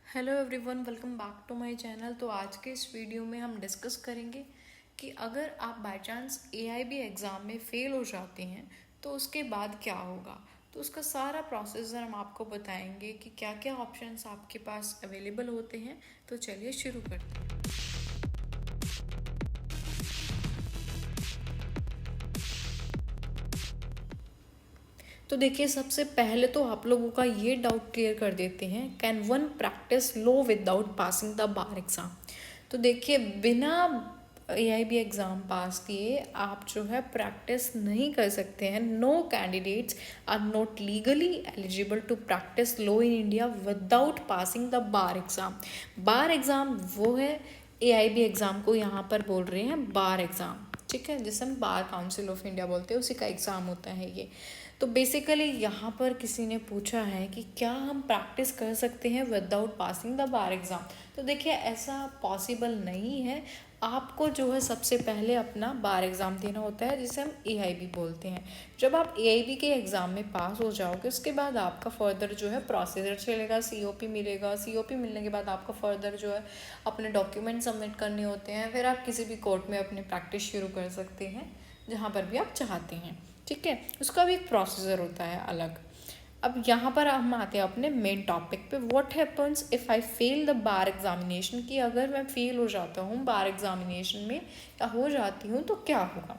Hello everyone, welcome back to my channel. तो आज के इस वीडियो में हम डिस्कस करेंगे कि अगर आप बाय चांस एआईबी एग्ज़ाम में फ़ेल हो जाते हैं तो उसके बाद क्या होगा। तो उसका सारा प्रोसीजर हम आपको बताएंगे कि क्या क्या ऑप्शंस आपके पास अवेलेबल होते हैं। तो चलिए शुरू करते हैं। तो देखिए, सबसे पहले तो आप लोगों का ये डाउट क्लियर कर देते हैं, can one practice law without passing the bar exam. तो देखिए, बिना एआईबी एग्ज़ाम पास किए आप जो है प्रैक्टिस नहीं कर सकते हैं। No candidates are not legally eligible to practise law in India without passing the bar exam. Bar exam वो है, एआईबी एग्ज़ाम को यहाँ पर बोल रहे हैं बार एग्ज़ाम, ठीक है, जिसे हम बार काउंसिल ऑफ इंडिया बोलते हैं, उसी का एग्ज़ाम होता है ये। तो बेसिकली यहाँ पर किसी ने पूछा है कि क्या हम प्रैक्टिस कर सकते हैं without passing the bar exam. तो देखिए, ऐसा पॉसिबल नहीं है। आपको जो है सबसे पहले अपना बार एग्ज़ाम देना होता है, जिसे हम एआईबी बोलते हैं। जब आप एआईबी के एग्ज़ाम में पास हो जाओगे, उसके बाद आपका फर्दर जो है प्रोसीजर चलेगा, सीओपी मिलेगा। सीओपी मिलने के बाद आपका फर्दर जो है अपने डॉक्यूमेंट सबमिट करने होते हैं। फिर आप किसी भी कोर्ट में अपनी प्रैक्टिस शुरू कर सकते हैं, जहाँ पर भी आप चाहते हैं, ठीक है। उसका भी एक प्रोसीजर होता है अलग। अब यहाँ पर हम आते हैं अपने मेन टॉपिक पे। What happens if I fail the bar examination, कि अगर मैं फेल हो जाता हूँ बार एग्जामिनेशन में या हो जाती हूँ तो क्या होगा।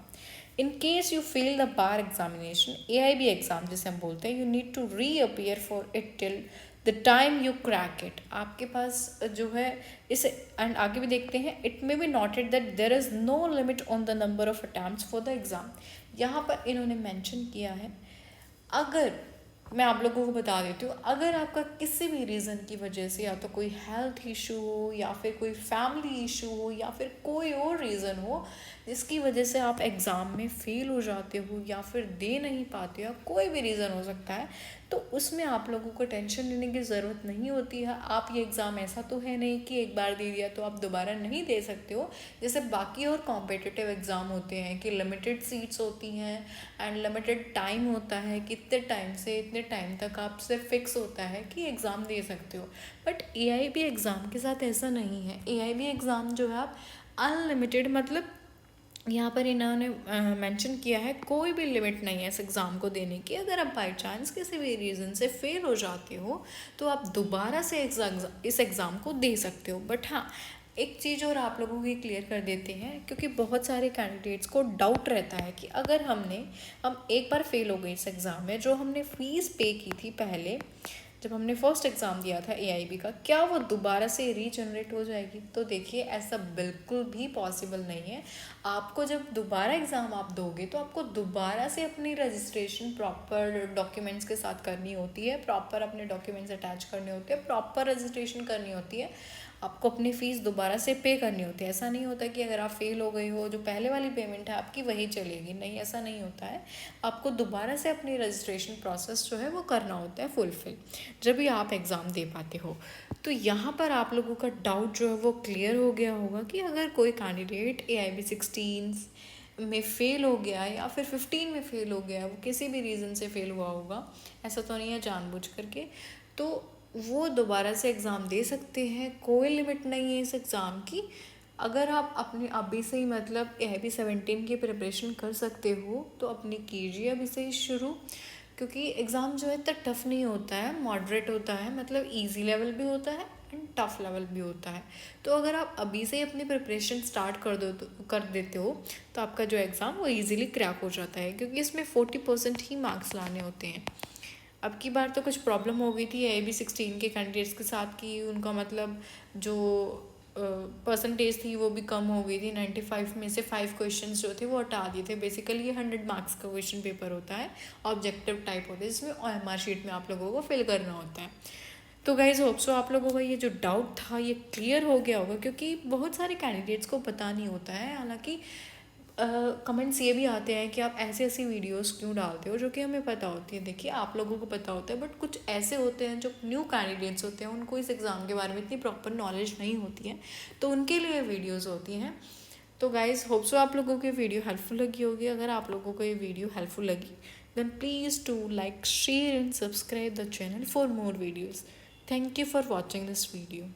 In case you fail the bar examination, AIB exam जिसे हम बोलते हैं, you need to reappear for it till the time you crack it. आपके पास जो है इसे, एंड आगे भी देखते हैं, it may be noted that there is no limit on the number of attempts for the exam. यहाँ पर इन्होंने मेंशन किया है, अगर मैं आप लोगों को बता देती हूँ, अगर आपका किसी भी रीज़न की वजह से, या तो कोई हेल्थ इशू हो, या फिर कोई फैमिली इशू हो, या फिर कोई और रीज़न हो जिसकी वजह से आप एग्ज़ाम में फ़ेल हो जाते हो या फिर दे नहीं पाते हो, कोई भी रीज़न हो सकता है, तो उसमें आप लोगों को टेंशन लेने की ज़रूरत नहीं होती है। आप ये एग्ज़ाम ऐसा तो है नहीं कि एक बार दे दिया तो आप दोबारा नहीं दे सकते हो। जैसे बाकी और कॉम्पिटिटिव एग्ज़ाम होते हैं कि लिमिटेड सीट्स होती हैं एंड लिमिटेड टाइम होता है कि इतने टाइम से इतने टाइम तक आपसे फिक्स होता है कि एग्ज़ाम दे सकते हो। बट एआईबी एग्ज़ाम के साथ ऐसा नहीं है। एआईबी एग्ज़ाम जो है आप अनलिमिटेड, मतलब यहाँ पर इन्होंने मेंशन किया है कोई भी लिमिट नहीं है इस एग्ज़ाम को देने की। अगर आप बाई चांस किसी भी रीज़न से फेल हो जाते हो तो आप दोबारा से इस एग्ज़ाम को दे सकते हो। बट हाँ, एक चीज़ और आप लोगों की क्लियर कर देते हैं, क्योंकि बहुत सारे कैंडिडेट्स को डाउट रहता है कि अगर हम एक बार फेल हो गए इस एग्ज़ाम में, जो हमने फ़ीस पे की थी पहले जब हमने फर्स्ट एग्ज़ाम दिया था एआईबी का, क्या वो दोबारा से रीजनरेट हो जाएगी। तो देखिए, ऐसा बिल्कुल भी पॉसिबल नहीं है। आपको जब दोबारा एग्ज़ाम आप दोगे तो आपको दोबारा से अपनी रजिस्ट्रेशन प्रॉपर डॉक्यूमेंट्स के साथ करनी होती है, प्रॉपर अपने डॉक्यूमेंट्स अटैच करने होते हैं, प्रॉपर रजिस्ट्रेशन करनी होती है। आपको अपनी फ़ीस दोबारा से पे करनी होती है। ऐसा नहीं होता कि अगर आप फेल हो गए हो, जो पहले वाली पेमेंट है आपकी वही चलेगी, नहीं, ऐसा नहीं होता है। आपको दोबारा से अपनी रजिस्ट्रेशन प्रोसेस जो है वो करना होता है फुलफिल, जब भी आप एग्ज़ाम दे पाते हो। तो यहाँ पर आप लोगों का डाउट जो है वो क्लियर हो गया होगा कि अगर कोई कैंडिडेट एआईबी 16 में फ़ेल हो गया या फिर 15 में फ़ेल हो गया, वो किसी भी रीज़न से फ़ेल हुआ होगा, ऐसा तो नहीं है जानबूझ करके, तो वो दोबारा से एग्ज़ाम दे सकते हैं। कोई लिमिट नहीं है इस एग्ज़ाम की। अगर आप अपने अभी से ही, मतलब एआईबी 17 की प्रिपरेशन कर सकते हो तो अपनी कीजिए अभी से ही शुरू, क्योंकि एग्ज़ाम जो है इतना टफ़ नहीं होता है, मॉडरेट होता है, मतलब इजी लेवल भी होता है एंड टफ़ लेवल भी होता है। तो अगर आप अभी से ही अपनी प्रिपरेशन स्टार्ट कर देते हो तो आपका जो एग्ज़ाम वो इजीली क्रैक हो जाता है, क्योंकि इसमें 40% ही मार्क्स लाने होते हैं। अब की बार तो कुछ प्रॉब्लम हो गई थी एआईबी 16 के कैंडिडेट्स के साथ, कि उनका मतलब जो परसेंटेज थी वो भी कम हो गई थी। 95 में से 5 क्वेश्चंस जो थे वो हटा दिए थे। बेसिकली ये 100 मार्क्स का क्वेश्चन पेपर होता है, ऑब्जेक्टिव टाइप होता है, जिसमें ओएमआर शीट में आप लोगों को फिल करना होता है। तो गाइज होप सो आप लोगों का ये जो डाउट था ये क्लियर हो गया होगा, क्योंकि बहुत सारे कैंडिडेट्स को पता नहीं होता है। हालांकि कमेंट्स ये भी आते हैं कि आप ऐसी ऐसी वीडियोस क्यों डालते हो, जो कि हमें पता होती है। देखिए, आप लोगों को पता होता है, बट कुछ ऐसे होते हैं जो न्यू कैंडिडेट्स होते हैं, उनको इस एग्ज़ाम के बारे में इतनी प्रॉपर नॉलेज नहीं होती है, तो उनके लिए वीडियोस होती हैं। तो गाइज होप सो आप लोगों को वीडियो हेल्पफुल लगी होगी। अगर आप लोगों को ये वीडियो हेल्पफुल लगी, then please to like, share and subscribe the channel for more videos. Thank you for watching this video.